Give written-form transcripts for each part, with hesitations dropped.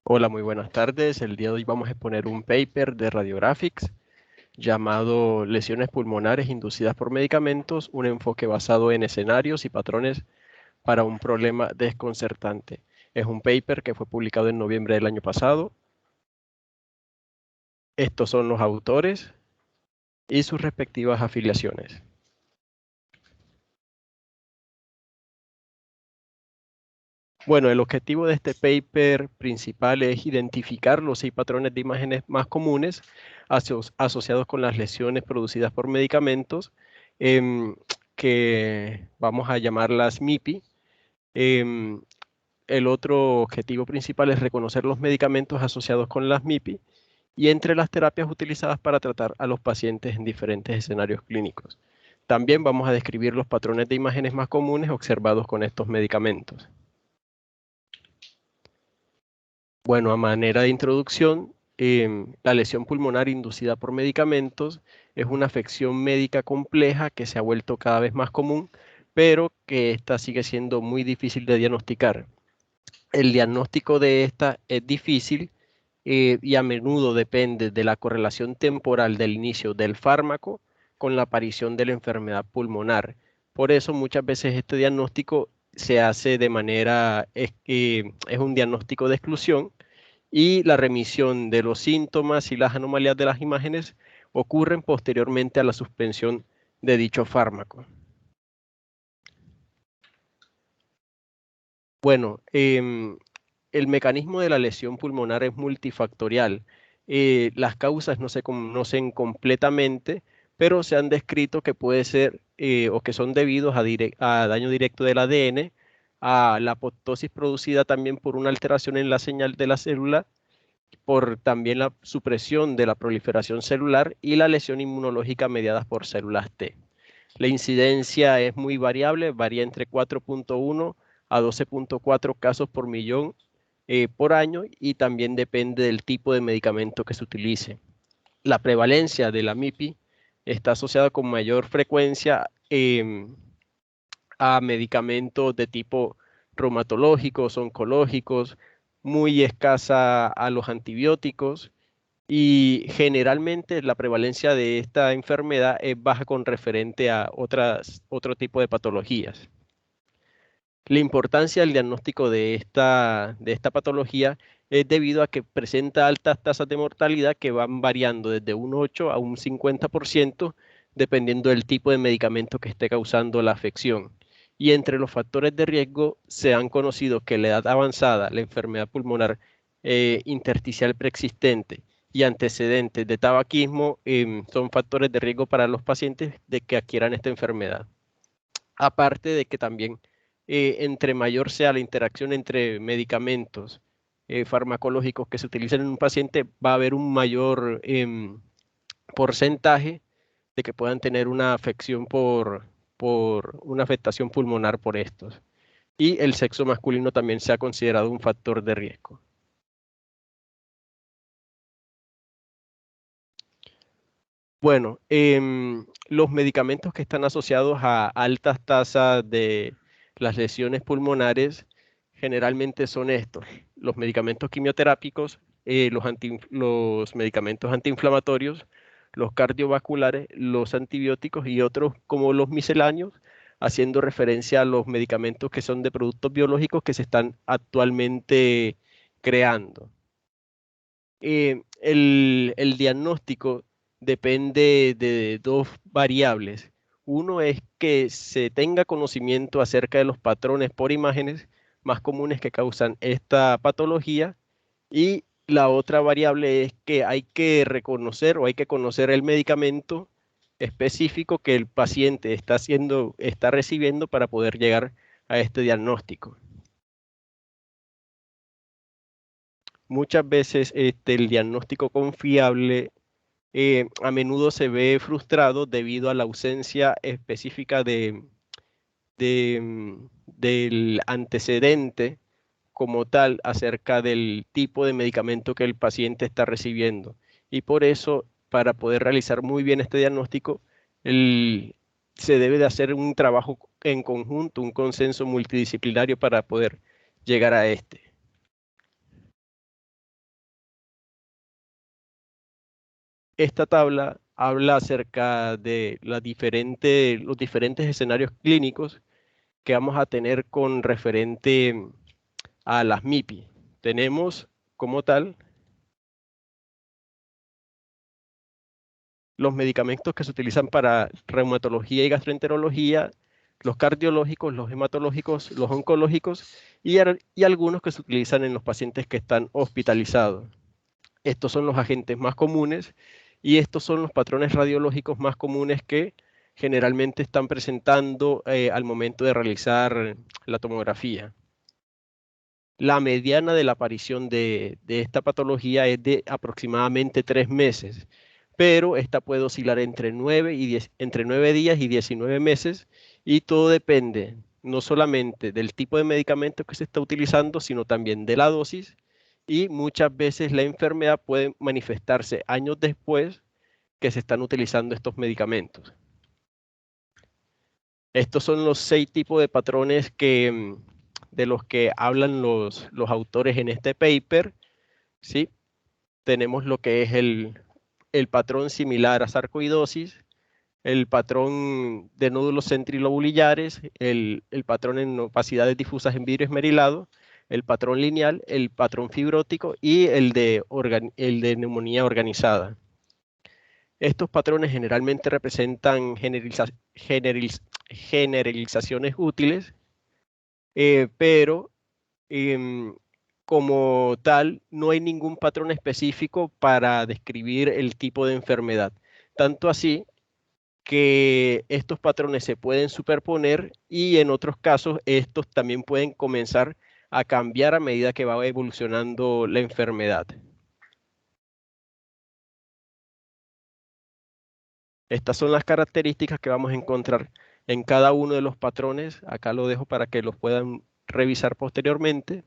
Hola, muy buenas tardes. El día de hoy vamos a exponer un paper de Radiographics llamado Lesiones pulmonares inducidas por medicamentos, un enfoque basado en escenarios y patrones para un problema desconcertante. Es un paper que fue publicado en noviembre del año pasado. Estos son los autores y sus respectivas afiliaciones. Bueno, el objetivo de este paper principal es identificar los 6 patrones de imágenes más comunes asociados con las lesiones producidas por medicamentos, em, que vamos a llamarlas MIPI. Em, el otro objetivo principal es reconocer los medicamentos asociados con las MIPI y entre las terapias utilizadas para tratar a los pacientes en diferentes escenarios clínicos. También vamos a describir los patrones de imágenes más comunes observados con estos medicamentos. Bueno, a manera de introducción, la lesión pulmonar inducida por medicamentos es una afección médica compleja que se ha vuelto cada vez más común, pero que esta sigue siendo muy difícil de diagnosticar. El diagnóstico de esta es difícil y a menudo depende de la correlación temporal del inicio del fármaco con la aparición de la enfermedad pulmonar. Por eso muchas veces este diagnóstico se hace de manera, es un diagnóstico de exclusión y la remisión de los síntomas y las anomalías de las imágenes ocurren posteriormente a la suspensión de dicho fármaco. Bueno, el mecanismo de la lesión pulmonar es multifactorial. Las causas no se conocen completamente, pero se han descrito que puede ser o que son debidos a daño directo del ADN, a la apoptosis producida también por una alteración en la señal de la célula, por también la supresión de la proliferación celular y la lesión inmunológica mediadas por células T. La incidencia es muy variable, varía entre 4.1 a 12.4 casos por millón por año y también depende del tipo de medicamento que se utilice. La prevalencia de la MIPI está asociada con mayor frecuencia a medicamentos de tipo reumatológicos, oncológicos, muy escasa a los antibióticos y generalmente la prevalencia de esta enfermedad es baja con referente a otro tipo de patologías. La importancia del diagnóstico de esta patología es debido a que presenta altas tasas de mortalidad que van variando desde un 8 a un 50% dependiendo del tipo de medicamento que esté causando la afección. Y entre los factores de riesgo se han conocido que la edad avanzada, la enfermedad pulmonar intersticial preexistente y antecedentes de tabaquismo son factores de riesgo para los pacientes de que adquieran esta enfermedad. Aparte de que también entre mayor sea la interacción entre medicamentos farmacológicos que se utilizan en un paciente, va a haber un mayor porcentaje de que puedan tener una afección por una afectación pulmonar por estos. Y el sexo masculino también se ha considerado un factor de riesgo. Bueno, los medicamentos que están asociados a altas tasas de las lesiones pulmonares generalmente son estos: los medicamentos quimioterápicos, los medicamentos antiinflamatorios, los cardiovasculares, los antibióticos y otros como los misceláneos, haciendo referencia a los medicamentos que son de productos biológicos que se están actualmente creando. El diagnóstico depende de dos variables. Uno es que se tenga conocimiento acerca de los patrones por imágenes más comunes que causan esta patología y la otra variable es que hay que reconocer o hay que conocer el medicamento específico que el paciente está recibiendo para poder llegar a este diagnóstico. Muchas veces el diagnóstico confiable a menudo se ve frustrado debido a la ausencia específica del antecedente como tal acerca del tipo de medicamento que el paciente está recibiendo. Y por eso, para poder realizar muy bien este diagnóstico, se debe de hacer un trabajo en conjunto, un consenso multidisciplinario para poder llegar a este. esta tabla habla acerca de los diferentes escenarios clínicos que vamos a tener con referente a las MIPI. Tenemos como tal los medicamentos que se utilizan para reumatología y gastroenterología, los cardiológicos, los hematológicos, los oncológicos y algunos que se utilizan en los pacientes que están hospitalizados. Estos son los agentes más comunes y estos son los patrones radiológicos más comunes que generalmente están presentando al momento de realizar la tomografía. La mediana de la aparición de esta patología es de aproximadamente 3 meses, pero esta puede oscilar entre 9 días y 19 meses y todo depende no solamente del tipo de medicamento que se está utilizando, sino también de la dosis y muchas veces la enfermedad puede manifestarse años después que se están utilizando estos medicamentos. Estos son los 6 tipos de patrones de los que hablan los autores en este paper, ¿sí? Tenemos lo que es el patrón similar a sarcoidosis, el patrón de nódulos centrilobulillares, el patrón en opacidades difusas en vidrio esmerilado, el patrón lineal, el patrón fibrótico y el de neumonía organizada. Estos patrones generalmente representan generalizaciones útiles, pero como tal no hay ningún patrón específico para describir el tipo de enfermedad. Tanto así que estos patrones se pueden superponer y en otros casos estos también pueden comenzar a cambiar a medida que va evolucionando la enfermedad. Estas son las características que vamos a encontrar en cada uno de los patrones. Acá lo dejo para que los puedan revisar posteriormente.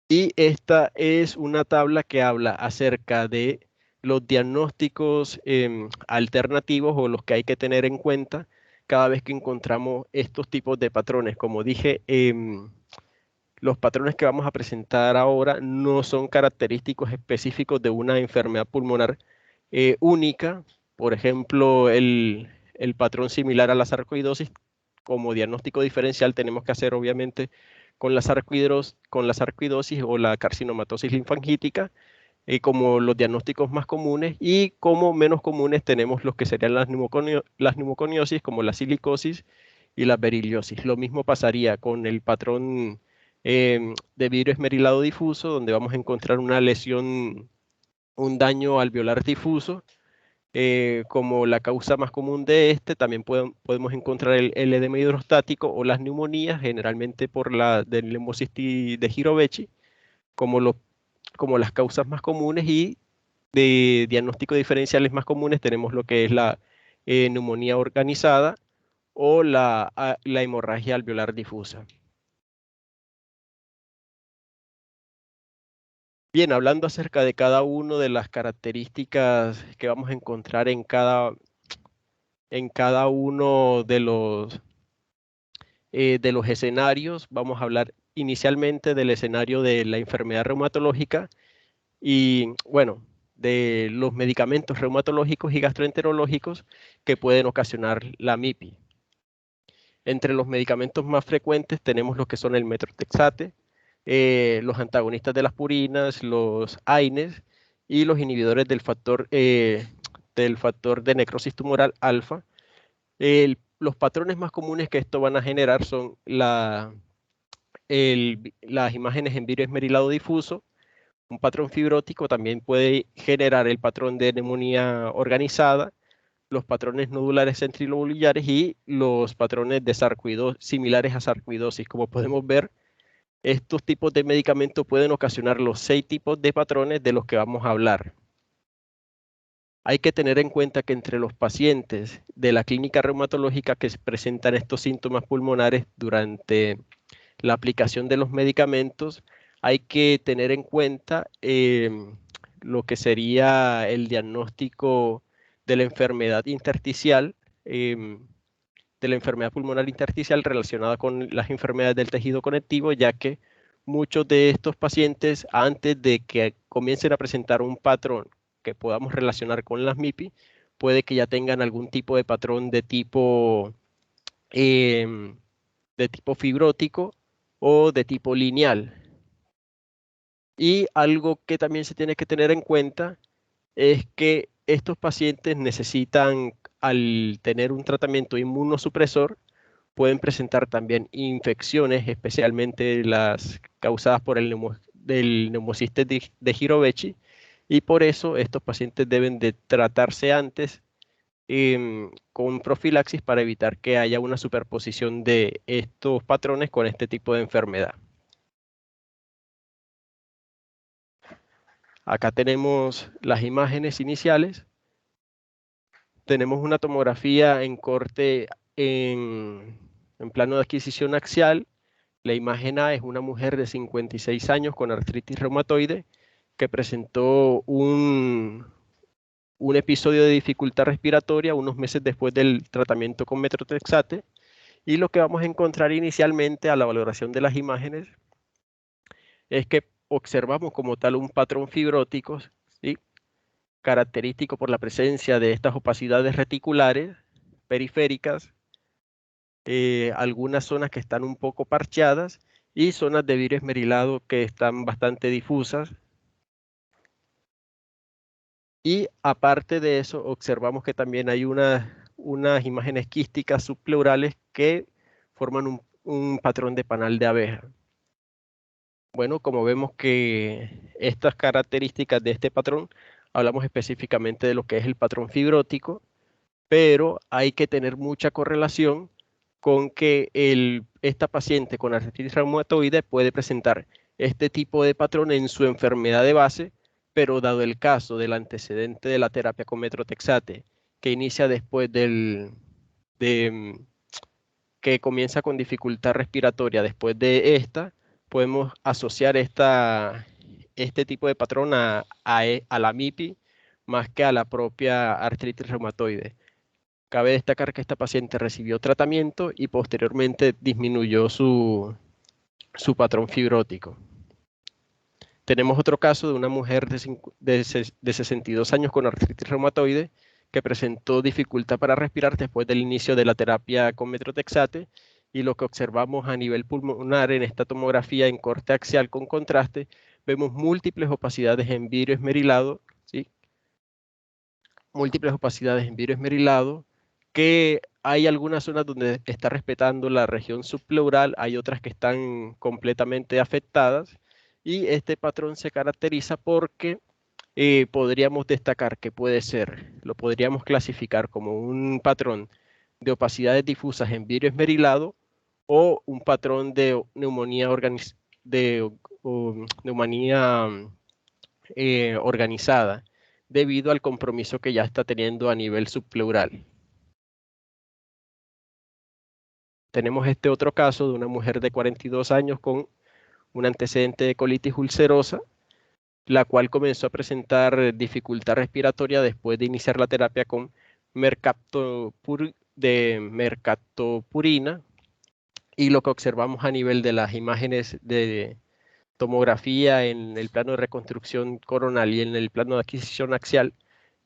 Y esta es una tabla que habla acerca de los diagnósticos alternativos o los que hay que tener en cuenta cada vez que encontramos estos tipos de patrones. Como dije, los patrones que vamos a presentar ahora no son característicos específicos de una enfermedad pulmonar única. Por ejemplo, el patrón similar a la sarcoidosis, como diagnóstico diferencial tenemos que hacer obviamente con la sarcoidosis o la carcinomatosis linfangítica, como los diagnósticos más comunes, y como menos comunes tenemos los que serían las neumoconiosis, como la silicosis y la beriliosis. Lo mismo pasaría con el patrón de vidrio esmerilado difuso, donde vamos a encontrar una lesión, un daño alveolar difuso, como la causa más común de este. También podemos encontrar el edema hidrostático o las neumonías, generalmente por la del leumocistis de Girovechi, como las causas más comunes. Y de diagnóstico diferenciales más comunes tenemos lo que es la neumonía organizada o la hemorragia alveolar difusa. Bien, hablando acerca de cada una de las características que vamos a encontrar en cada uno de los escenarios, vamos a hablar inicialmente del escenario de la enfermedad reumatológica y, bueno, de los medicamentos reumatológicos y gastroenterológicos que pueden ocasionar la MIPI. Entre los medicamentos más frecuentes tenemos los que son el metrotexate, los antagonistas de las purinas, los AINES y los inhibidores del factor de necrosis tumoral alfa. Los patrones más comunes que esto van a generar son las imágenes en vidrio esmerilado difuso. Un patrón fibrótico también puede generar el patrón de neumonía organizada, los patrones nodulares centrilobulillares y los patrones de similares a sarcoidosis. Como podemos ver, estos tipos de medicamentos pueden ocasionar los 6 tipos de patrones de los que vamos a hablar. Hay que tener en cuenta que entre los pacientes de la clínica reumatológica que presentan estos síntomas pulmonares durante la aplicación de los medicamentos, hay que tener en cuenta lo que sería el diagnóstico de la enfermedad intersticial, de la enfermedad pulmonar intersticial relacionada con las enfermedades del tejido conectivo, ya que muchos de estos pacientes, antes de que comiencen a presentar un patrón que podamos relacionar con las MIPI, puede que ya tengan algún tipo de patrón de tipo fibrótico o de tipo lineal. Y algo que también se tiene que tener en cuenta es que estos pacientes necesitan, al tener un tratamiento inmunosupresor, pueden presentar también infecciones, especialmente las causadas por del neumocistis de Jirovecii, y por eso estos pacientes deben de tratarse antes con profilaxis para evitar que haya una superposición de estos patrones con este tipo de enfermedad. Acá tenemos las imágenes iniciales. Tenemos una tomografía en corte en plano de adquisición axial. La imagen A es una mujer de 56 años con artritis reumatoide que presentó un episodio de dificultad respiratoria unos meses después del tratamiento con metotrexate. Y lo que vamos a encontrar inicialmente a la valoración de las imágenes es que observamos como tal un patrón fibrótico, ¿sí?, característico por la presencia de estas opacidades reticulares periféricas, algunas zonas que están un poco parcheadas y zonas de virus esmerilado que están bastante difusas. Y aparte de eso, observamos que también hay unas imágenes quísticas subpleurales que forman un patrón de panal de abeja. Bueno, como vemos que estas características de este patrón, hablamos específicamente de lo que es el patrón fibrótico, pero hay que tener mucha correlación con que esta paciente con artritis reumatoide puede presentar este tipo de patrón en su enfermedad de base, pero dado el caso del antecedente de la terapia con metotrexate, que inicia después que comienza con dificultad respiratoria después de esta, podemos asociar este tipo de patrón a la MIPI más que a la propia artritis reumatoide. Cabe destacar que esta paciente recibió tratamiento y posteriormente disminuyó su patrón fibrótico. Tenemos otro caso de una mujer de 62 años con artritis reumatoide que presentó dificultad para respirar después del inicio de la terapia con metotrexate, y lo que observamos a nivel pulmonar en esta tomografía en corte axial con contraste, vemos múltiples opacidades en vidrio esmerilado, ¿sí?, múltiples opacidades en vidrio esmerilado, que hay algunas zonas donde está respetando la región subpleural, hay otras que están completamente afectadas, y este patrón se caracteriza porque podríamos destacar que lo podríamos clasificar como un patrón de opacidades difusas en vidrio esmerilado o un patrón de neumonía, neumonía organizada, debido al compromiso que ya está teniendo a nivel subpleural. Tenemos este otro caso de una mujer de 42 años con un antecedente de colitis ulcerosa, la cual comenzó a presentar dificultad respiratoria después de iniciar la terapia con mercaptopurina, y lo que observamos a nivel de las imágenes de tomografía en el plano de reconstrucción coronal y en el plano de adquisición axial,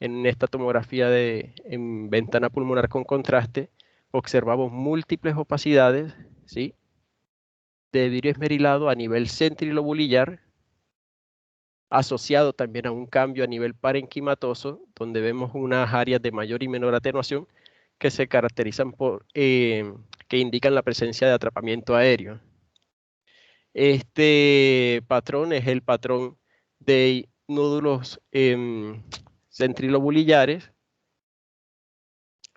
en esta tomografía en ventana pulmonar con contraste, observamos múltiples opacidades, ¿sí?, de vidrio esmerilado a nivel centrilobulillar, asociado también a un cambio a nivel parenquimatoso, donde vemos unas áreas de mayor y menor atenuación que se caracterizan que indican la presencia de atrapamiento aéreo. Este patrón es el patrón de nódulos centrilobulillares,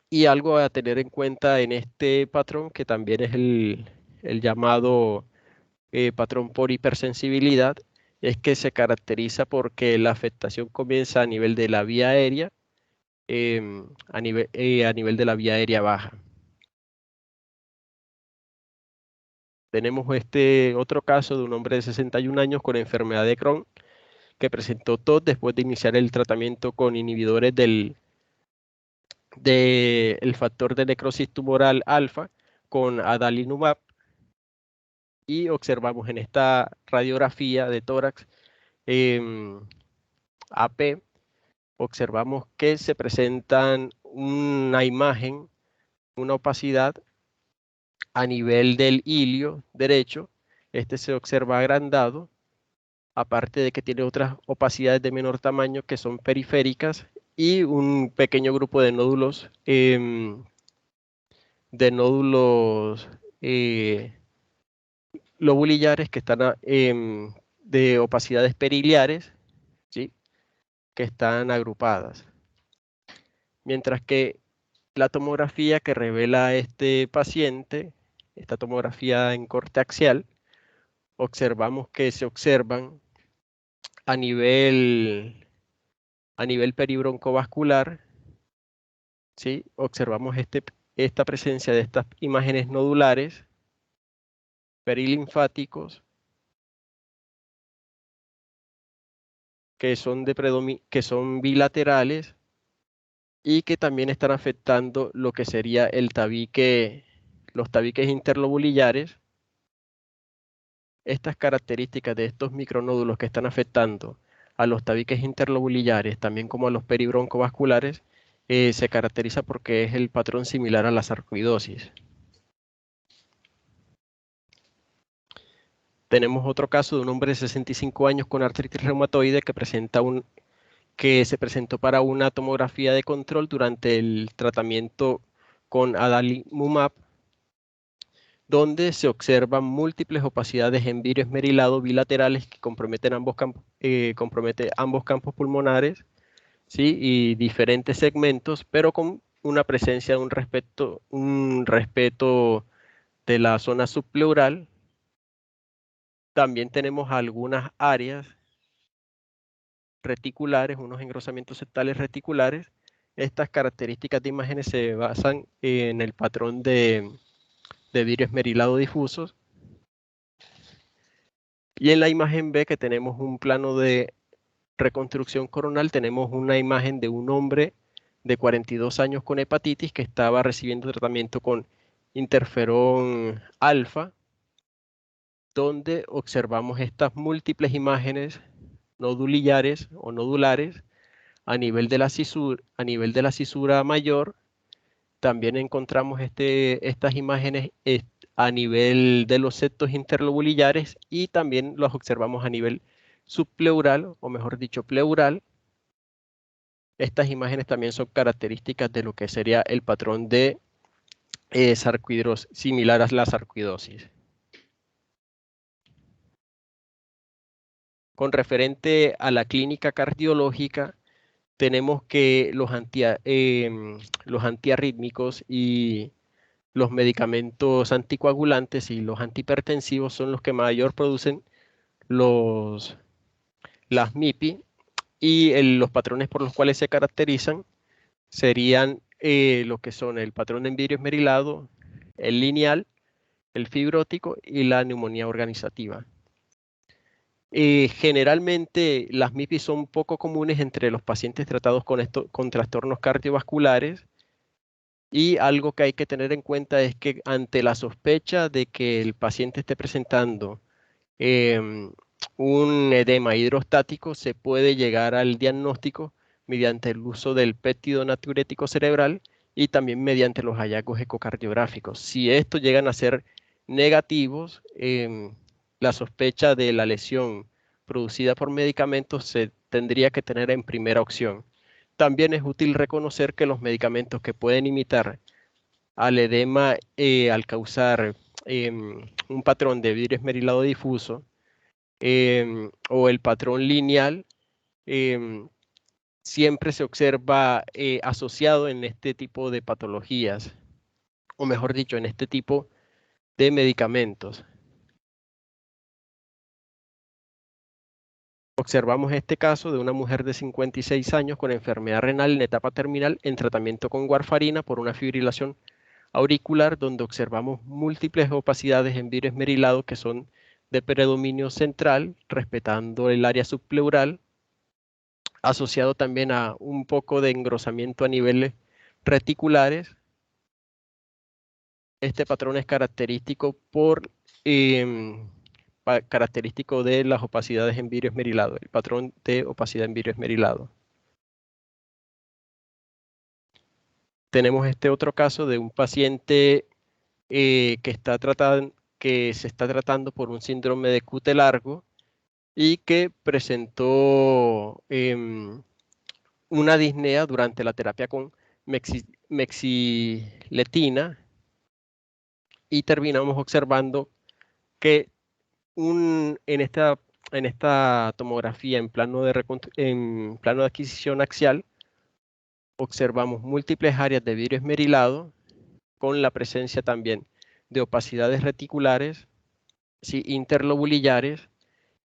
y algo a tener en cuenta en este patrón, que también es el llamado patrón por hipersensibilidad, es que se caracteriza porque la afectación comienza a nivel de la vía aérea, a nivel de la vía aérea baja. Tenemos este otro caso de un hombre de 61 años con enfermedad de Crohn que presentó tos después de iniciar el tratamiento con inhibidores del factor de necrosis tumoral alfa con adalimumab, y observamos en esta radiografía de tórax AP, observamos que se presentan una imagen, una opacidad a nivel del hilio derecho. Este se observa agrandado, aparte de que tiene otras opacidades de menor tamaño que son periféricas y un pequeño grupo de nódulos eh, lobulillares que están de opacidades periliares, ¿sí? Que están agrupadas. Mientras que la tomografía que revela este paciente, esta tomografía en corte axial, observamos que se observan a nivel peribroncovascular, ¿sí? Observamos esta presencia de estas imágenes nodulares perilinfáticos que son bilaterales y que también están afectando lo que sería los tabiques interlobulillares. Estas características de estos micronódulos que están afectando a los tabiques interlobulillares, también como a los peribroncovasculares, se caracteriza porque es el patrón similar a la sarcoidosis. Tenemos otro caso de un hombre de 65 años con artritis reumatoide que se presentó para una tomografía de control durante el tratamiento con adalimumab, donde se observan múltiples opacidades en vidrio esmerilado bilaterales que comprometen ambos campos pulmonares, ¿sí? Y diferentes segmentos, pero con una presencia de un respeto de la zona subpleural. También tenemos algunas áreas reticulares, unos engrosamientos septales reticulares. Estas características de imágenes se basan en el patrón de vidrio esmerilado difusos. Y en la imagen B, que tenemos un plano de reconstrucción coronal, tenemos una imagen de un hombre de 42 años con hepatitis que estaba recibiendo tratamiento con interferón alfa, donde observamos estas múltiples imágenes nodulillares o nodulares a nivel de la cisura mayor. También encontramos estas imágenes a nivel de los septos interlobulillares y también los observamos a nivel subpleural, o mejor dicho, pleural. Estas imágenes también son características de lo que sería el patrón de sarcoidrosis, similar a la sarcoidosis. Con referente a la clínica cardiológica, tenemos que los antiarrítmicos y los medicamentos anticoagulantes y los antihipertensivos son los que mayor producen las MIPI, y los patrones por los cuales se caracterizan serían lo que son el patrón en vidrio esmerilado, el lineal, el fibrótico y la neumonía organizativa. Generalmente las MIPI son poco comunes entre los pacientes tratados con trastornos cardiovasculares, y algo que hay que tener en cuenta es que ante la sospecha de que el paciente esté presentando un edema hidrostático, se puede llegar al diagnóstico mediante el uso del péptido natriurético cerebral y también mediante los hallazgos ecocardiográficos. Si estos llegan a ser negativos, la sospecha de la lesión producida por medicamentos se tendría que tener en primera opción. También es útil reconocer que los medicamentos que pueden imitar al edema al causar un patrón de vidrio esmerilado difuso o el patrón lineal, siempre se observa asociado en este tipo de patologías, o mejor dicho, en este tipo de medicamentos. Observamos este caso de una mujer de 56 años con enfermedad renal en etapa terminal en tratamiento con warfarina por una fibrilación auricular, donde observamos múltiples opacidades en vidrio esmerilado que son de predominio central, respetando el área subpleural, asociado también a un poco de engrosamiento a niveles reticulares. Este patrón es característico por característico de las opacidades en vidrio esmerilado, el patrón de opacidad en vidrio esmerilado. Tenemos este otro caso de un paciente que se está tratando por un síndrome de cute largo y que presentó una disnea durante la terapia con mexiletina, y terminamos observando que en esta tomografía en plano de adquisición axial observamos múltiples áreas de vidrio esmerilado con la presencia también de opacidades reticulares, ¿sí?, interlobulillares,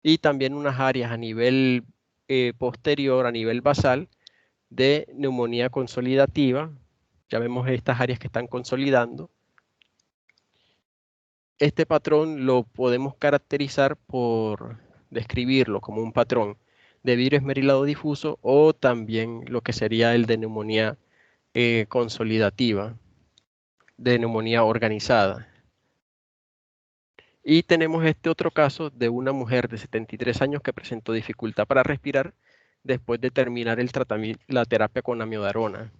y también unas áreas a nivel posterior, a nivel basal, de neumonía consolidativa. Ya vemos estas áreas que están consolidando. Este patrón lo podemos caracterizar por describirlo como un patrón de vidrio esmerilado difuso, o también lo que sería el de neumonía consolidativa, de neumonía organizada. Y tenemos este otro caso de una mujer de 73 años que presentó dificultad para respirar después de terminar la terapia con amiodarona.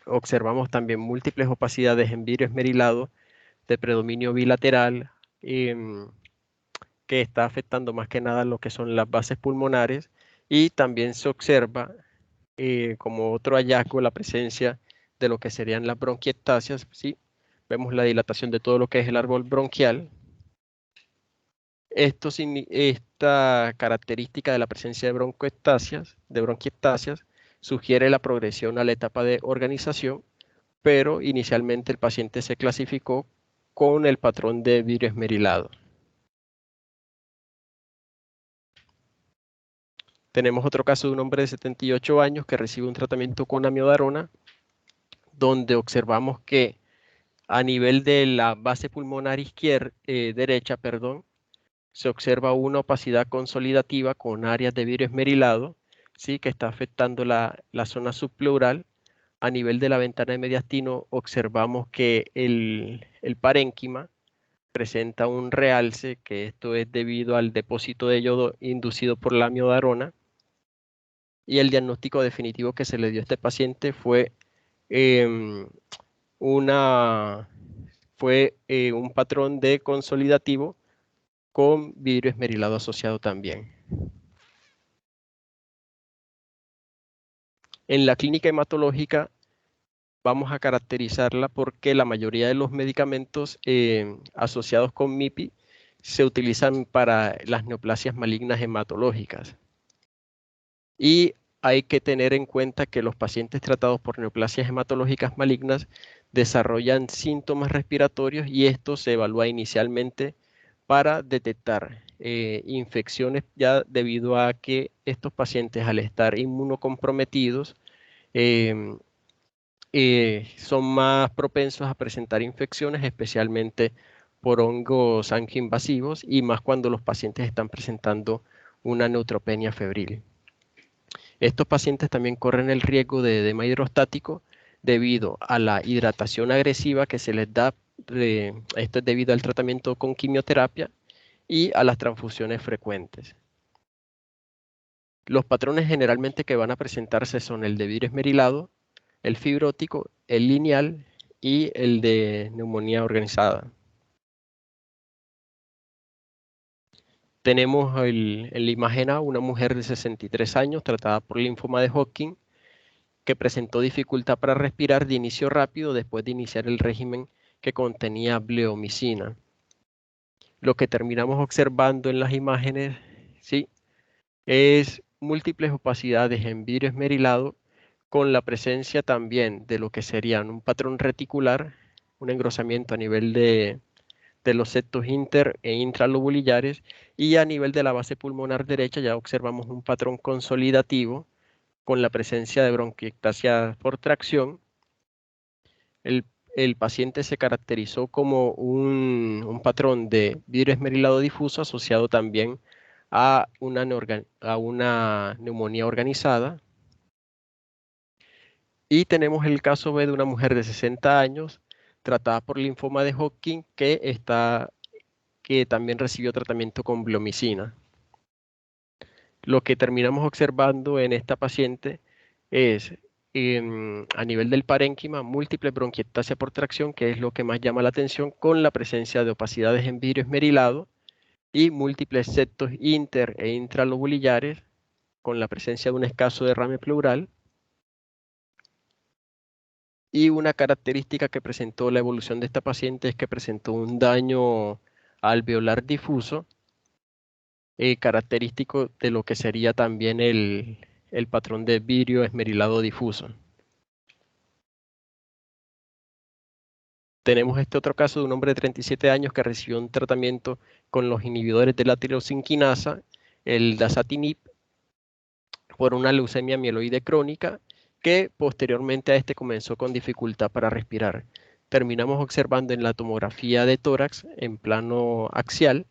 Observamos también múltiples opacidades en vidrio esmerilado de predominio bilateral, que está afectando más que nada lo que son las bases pulmonares, y también se observa como otro hallazgo la presencia de lo que serían las bronquiectasias, ¿sí? Vemos la dilatación de todo lo que es el árbol bronquial. Esta característica de la presencia de bronquiectasias sugiere la progresión a la etapa de organización, pero inicialmente el paciente se clasificó con el patrón de vidrio esmerilado. Tenemos otro caso de un hombre de 78 años que recibe un tratamiento con amiodarona, donde observamos que a nivel de la base pulmonar derecha, se observa una opacidad consolidativa con áreas de vidrio esmerilado, ¿sí?, que está afectando la zona subpleural. A nivel de la ventana de mediastino observamos que el parénquima presenta un realce, que esto es debido al depósito de yodo inducido por la amiodarona, y el diagnóstico definitivo que se le dio a este paciente fue em, un patrón de consolidativo con vidrio esmerilado asociado también. En la clínica hematológica vamos a caracterizarla porque la mayoría de los medicamentos asociados con MIPI se utilizan para las neoplasias malignas hematológicas. Y hay que tener en cuenta que los pacientes tratados por neoplasias hematológicas malignas desarrollan síntomas respiratorios, y esto se evalúa inicialmente para detectar infecciones, ya debido a que estos pacientes, al estar inmunocomprometidos, son más propensos a presentar infecciones, especialmente por hongos angioinvasivos, y más cuando los pacientes están presentando una neutropenia febril. Estos pacientes también corren el riesgo de edema hidrostático debido a la hidratación agresiva que se les da. Esto es debido al tratamiento con quimioterapia y a las transfusiones frecuentes. Los patrones generalmente que van a presentarse son el de vidrio esmerilado, el fibrótico, el lineal y el de neumonía organizada. Tenemos en la imagen A una mujer de 63 años tratada por linfoma de Hodgkin, que presentó dificultad para respirar de inicio rápido después de iniciar el régimen que contenía bleomicina. Lo que terminamos observando en las imágenes, ¿sí?, es múltiples opacidades en vidrio esmerilado, con la presencia también de lo que serían un patrón reticular, un engrosamiento a nivel de los septos inter e intralobulillares, y a nivel de la base pulmonar derecha ya observamos un patrón consolidativo con la presencia de bronquiectasia por tracción. El paciente se caracterizó como un patrón de vidrio esmerilado difuso asociado también a una neumonía organizada. Y tenemos el caso B de una mujer de 60 años tratada por linfoma de Hodgkin, que que también recibió tratamiento con bleomicina. Lo que terminamos observando en esta paciente es a nivel del parénquima, múltiple bronquiectasia por tracción, que es lo que más llama la atención, con la presencia de opacidades en vidrio esmerilado y múltiples septos inter e intralobulillares, con la presencia de un escaso derrame pleural. Y una característica que presentó la evolución de esta paciente es que presentó un daño alveolar difuso, característico de lo que sería también el patrón de vidrio esmerilado difuso. Tenemos este otro caso de un hombre de 37 años que recibió un tratamiento con los inhibidores de la tirosinquinasa, el dasatinib, por una leucemia mieloide crónica, que posteriormente a este comenzó con dificultad para respirar. Terminamos observando en la tomografía de tórax en plano axial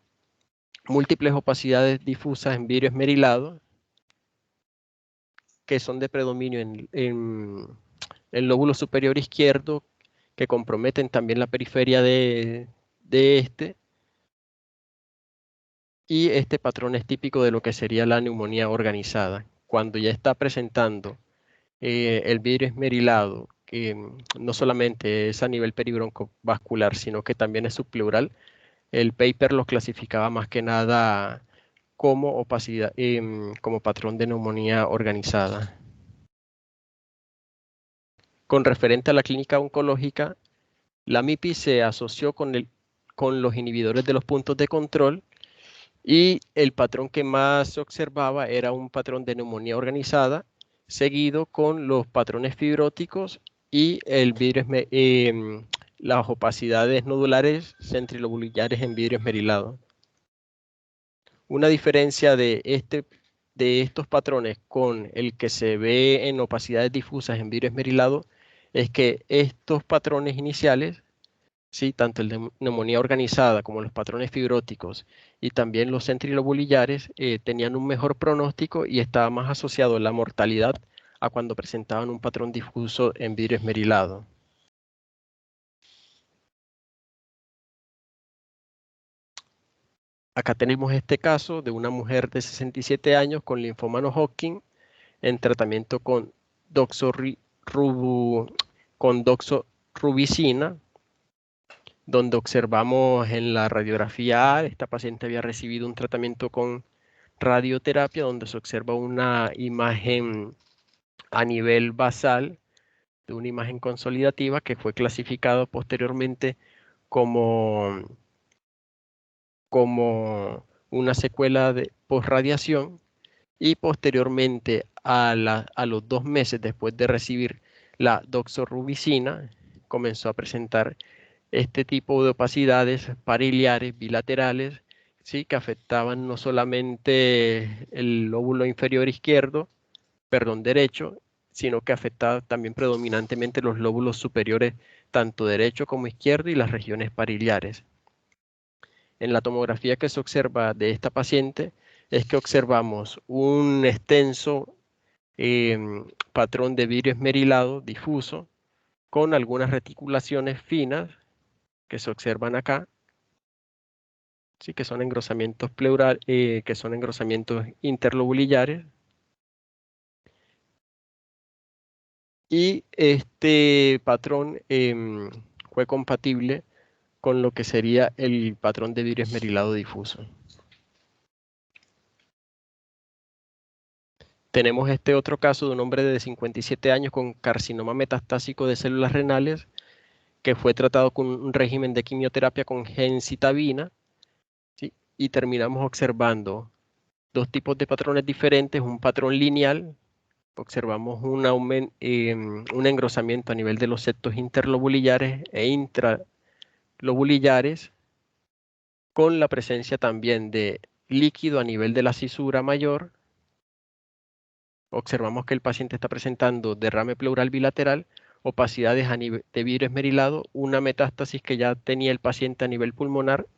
múltiples opacidades difusas en vidrio esmerilado, que son de predominio en el lóbulo superior izquierdo, que comprometen también la periferia de este, y este patrón es típico de lo que sería la neumonía organizada. Cuando ya está presentando el vidrio esmerilado, que no solamente es a nivel peribroncovascular, sino que también es subpleural, el paper los clasificaba más que nada como opacidad, como patrón de neumonía organizada. Con referente a la clínica oncológica, la MIPI se asoció con los inhibidores de los puntos de control, y el patrón que más se observaba era un patrón de neumonía organizada, seguido con los patrones fibróticos y el vidrio las opacidades nodulares centrilobulares en vidrio esmerilado. Una diferencia de estos patrones con el que se ve en opacidades difusas en vidrio esmerilado es que estos patrones iniciales, sí, tanto el de neumonía organizada como los patrones fibróticos y también los centrilobulillares, tenían un mejor pronóstico y estaba más asociado la mortalidad a cuando presentaban un patrón difuso en vidrio esmerilado. Acá tenemos este caso de una mujer de 67 años con linfoma no Hodgkin en tratamiento con doxorubicina, donde observamos en la radiografía A, esta paciente había recibido un tratamiento con radioterapia, donde se observa una imagen a nivel basal de una imagen consolidativa que fue clasificado posteriormente como, como una secuela de posradiación, y posteriormente a los 2 meses después de recibir la doxorubicina comenzó a presentar este tipo de opacidades pariliares bilaterales, ¿sí?, que afectaban no solamente el lóbulo inferior izquierdo, perdón, derecho, sino que afectaba también predominantemente los lóbulos superiores, tanto derecho como izquierdo, y las regiones pariliares. En la tomografía que se observa de esta paciente es que observamos un extenso patrón de vidrio esmerilado difuso con algunas reticulaciones finas que se observan acá, sí, que son engrosamientos pleurales, que son engrosamientos interlobulillares, y este patrón fue compatible con lo que sería el patrón de vidrio esmerilado difuso. Tenemos este otro caso de un hombre de 57 años con carcinoma metastásico de células renales, que fue tratado con un régimen de quimioterapia con gencitabina, ¿sí? Y terminamos observando dos tipos de patrones diferentes, un patrón lineal. Observamos un engrosamiento a nivel de los septos interlobulillares e intralobulillares, con la presencia también de líquido a nivel de la cisura mayor. Observamos que el paciente está presentando derrame pleural bilateral, opacidades a nivel de vidrio esmerilado, una metástasis que ya tenía el paciente a nivel pulmonar.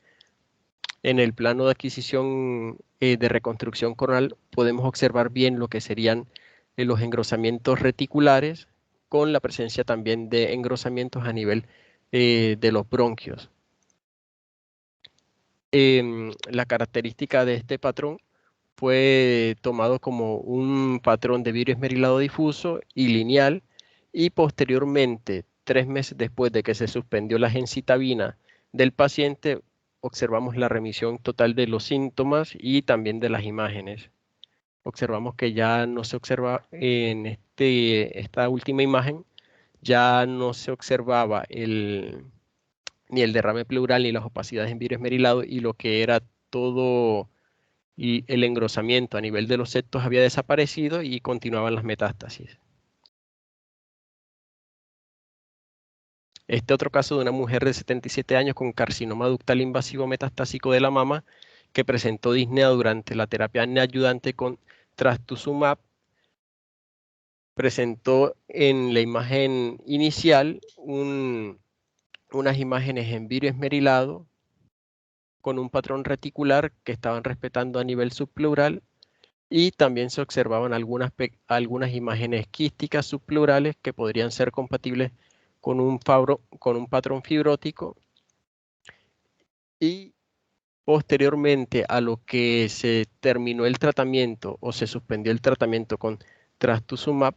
En el plano de adquisición de reconstrucción coronal podemos observar bien lo que serían los engrosamientos reticulares, con la presencia también de engrosamientos a nivel de los bronquios. La característica de este patrón fue tomado como un patrón de virus esmerilado difuso y lineal, y posteriormente, 3 meses después de que se suspendió la gencitabina del paciente, observamos la remisión total de los síntomas y también de las imágenes. Observamos que ya no se observa en esta última imagen, ya no se observaba ni el derrame pleural ni las opacidades en virus esmerilado, y lo que era todo y el engrosamiento a nivel de los septos había desaparecido y continuaban las metástasis. Este otro caso de una mujer de 77 años con carcinoma ductal invasivo metastásico de la mama, que presentó disnea durante la terapia neoadyuvante con trastuzumab, presentó en la imagen inicial unas imágenes en virus esmerilado con un patrón reticular que estaban respetando a nivel subpleural, y también se observaban algunas imágenes quísticas subpleurales que podrían ser compatibles con un patrón fibrótico. Y posteriormente a lo que se terminó el tratamiento o se suspendió el tratamiento con trastuzumab,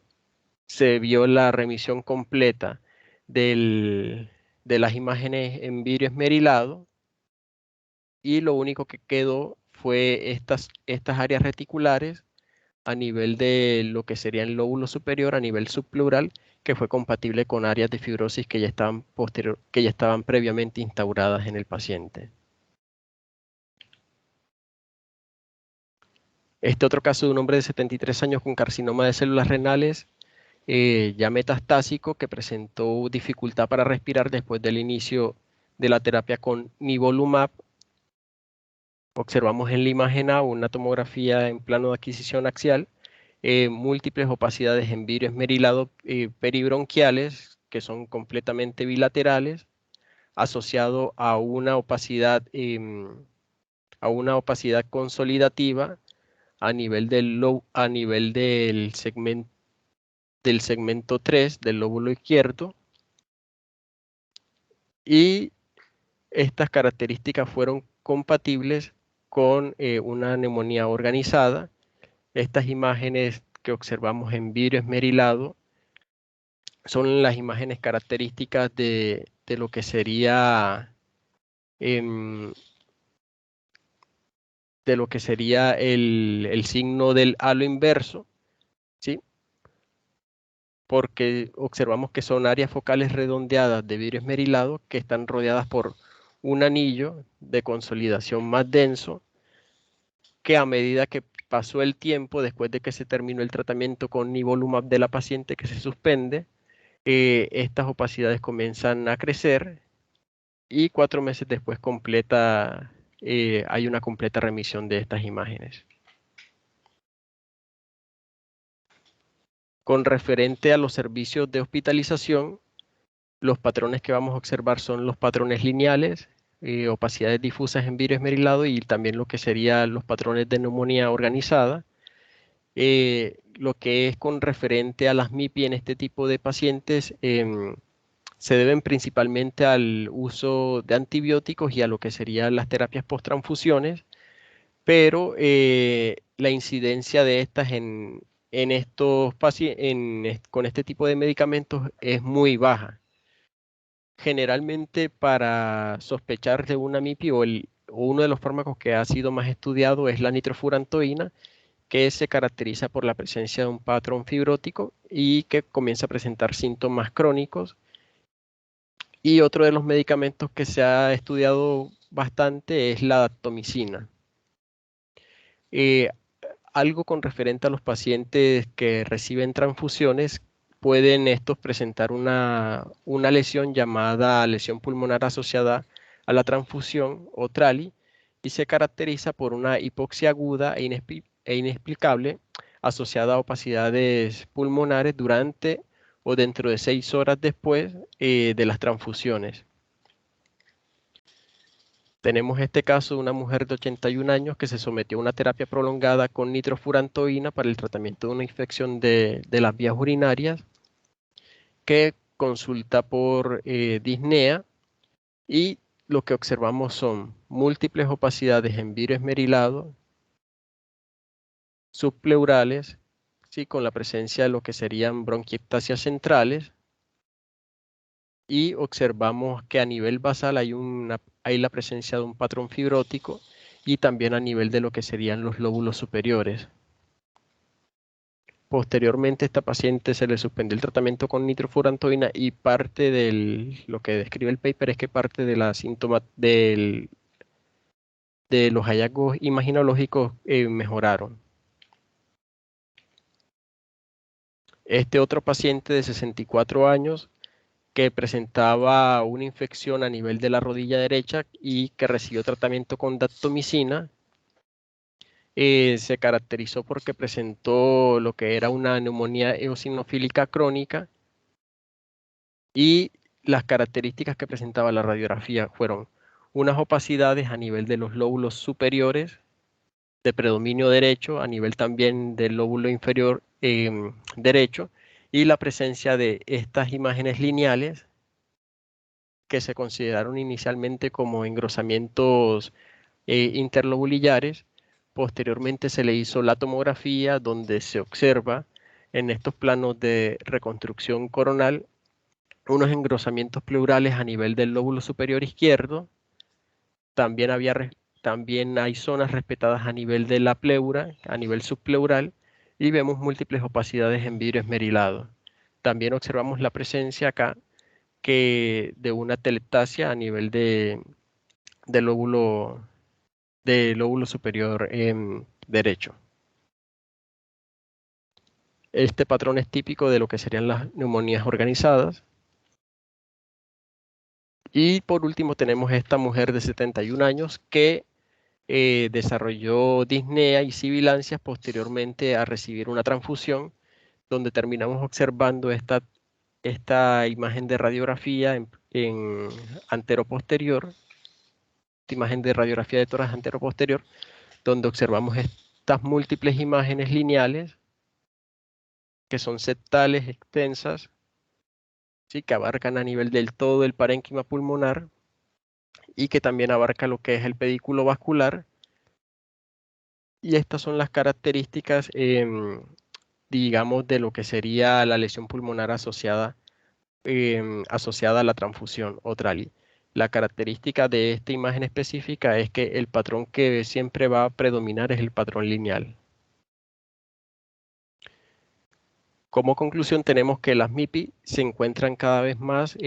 se vio la remisión completa de las imágenes en virus esmerilado, y lo único que quedó fue estas áreas reticulares a nivel de lo que sería el lóbulo superior, a nivel subpleural, que fue compatible con áreas de fibrosis que ya estaban previamente instauradas en el paciente. Este otro caso de un hombre de 73 años con carcinoma de células renales, ya metastásico, que presentó dificultad para respirar después del inicio de la terapia con nivolumab. Observamos en la imagen A una tomografía en plano de adquisición axial, múltiples opacidades en virus esmerilado peribronquiales, que son completamente bilaterales, asociado a una opacidad consolidativa a nivel del segmento 3 del lóbulo izquierdo, y estas características fueron compatibles con una neumonía organizada. Estas imágenes que observamos en vidrio esmerilado son las imágenes características de lo que sería em, el signo del halo inverso, ¿sí? Porque observamos que son áreas focales redondeadas de vidrio esmerilado que están rodeadas por un anillo de consolidación más denso, que a medida que pasó el tiempo, después de que se terminó el tratamiento con nivolumab de la paciente que se suspende, estas opacidades comienzan a crecer, y 4 meses después hay una completa remisión de estas imágenes. Con referente a los servicios de hospitalización, los patrones que vamos a observar son los patrones lineales, opacidades difusas en vidrio esmerilado, y también lo que serían los patrones de neumonía organizada. Lo que es con referente a las MIPI en este tipo de pacientes, se deben principalmente al uso de antibióticos y a lo que serían las terapias post-transfusiones, pero la incidencia de estas en estos pacientes con este tipo de medicamentos es muy baja. Generalmente, para sospechar de una MIPI, o uno de los fármacos que ha sido más estudiado es la nitrofurantoína, que se caracteriza por la presencia de un patrón fibrótico y que comienza a presentar síntomas crónicos. Y otro de los medicamentos que se ha estudiado bastante es la daptomicina. Eh, Algo con referente a los pacientes que reciben transfusiones: pueden estos presentar una lesión llamada lesión pulmonar asociada a la transfusión, o TRALI, y se caracteriza por una hipoxia aguda e inexplicable asociada a opacidades pulmonares durante o dentro de 6 horas después de las transfusiones. Tenemos este caso de una mujer de 81 años que se sometió a una terapia prolongada con nitrofurantoína para el tratamiento de una infección de las vías urinarias, que consulta por disnea, y lo que observamos son múltiples opacidades en vidrio esmerilado, subpleurales, ¿sí? Con la presencia de lo que serían bronquiectasias centrales, y observamos que a nivel basal hay la presencia de un patrón fibrótico y también a nivel de lo que serían los lóbulos superiores. Posteriormente, a esta paciente se le suspendió el tratamiento con nitrofurantoína y parte de lo que describe el paper es que parte de la de los hallazgos imaginológicos mejoraron. Este otro paciente de 64 años que presentaba una infección a nivel de la rodilla derecha y que recibió tratamiento con daptomicina, se caracterizó porque presentó lo que era una neumonía eosinofílica crónica, y las características que presentaba la radiografía fueron unas opacidades a nivel de los lóbulos superiores de predominio derecho, a nivel también del lóbulo inferior derecho, y la presencia de estas imágenes lineales que se consideraron inicialmente como engrosamientos interlobulillares. Posteriormente se le hizo la tomografía, donde se observa en estos planos de reconstrucción coronal unos engrosamientos pleurales a nivel del lóbulo superior izquierdo. También hay zonas respetadas a nivel de la pleura, a nivel subpleural, y vemos múltiples opacidades en vidrio esmerilado. También observamos la presencia acá de una teleptasia a nivel del lóbulo superior derecho. Este patrón es típico de lo que serían las neumonías organizadas. Y por último tenemos esta mujer de 71 años que desarrolló disnea y sibilancias posteriormente a recibir una transfusión, donde terminamos observando esta imagen de radiografía en anteroposterior, esta imagen de radiografía de tórax anteroposterior, donde observamos estas múltiples imágenes lineales que son septales extensas, ¿sí? Que abarcan a nivel del todo el parénquima pulmonar y que también abarca lo que es el pedículo vascular. Y estas son las características, digamos, de lo que sería la lesión pulmonar asociada a la transfusión o TRALI. La característica de esta imagen específica es que el patrón que siempre va a predominar es el patrón lineal. Como conclusión tenemos que las MIPI se encuentran cada vez más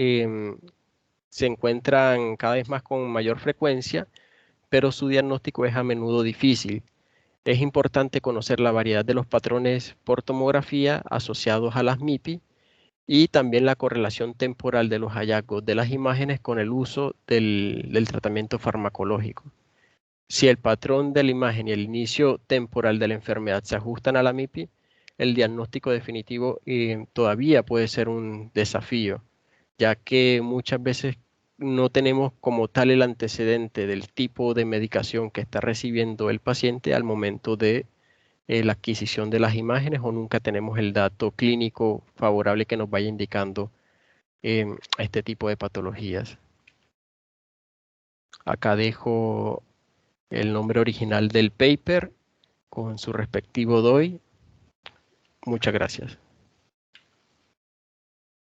con mayor frecuencia, pero su diagnóstico es a menudo difícil. Es importante conocer la variedad de los patrones por tomografía asociados a las MIPI y también la correlación temporal de los hallazgos de las imágenes con el uso del tratamiento farmacológico. Si el patrón de la imagen y el inicio temporal de la enfermedad se ajustan a la MIPI, el diagnóstico definitivo todavía puede ser un desafío, ya que muchas veces no tenemos como tal el antecedente del tipo de medicación que está recibiendo el paciente al momento de la adquisición de las imágenes, o nunca tenemos el dato clínico favorable que nos vaya indicando este tipo de patologías. Acá dejo el nombre original del paper con su respectivo DOI. Muchas gracias.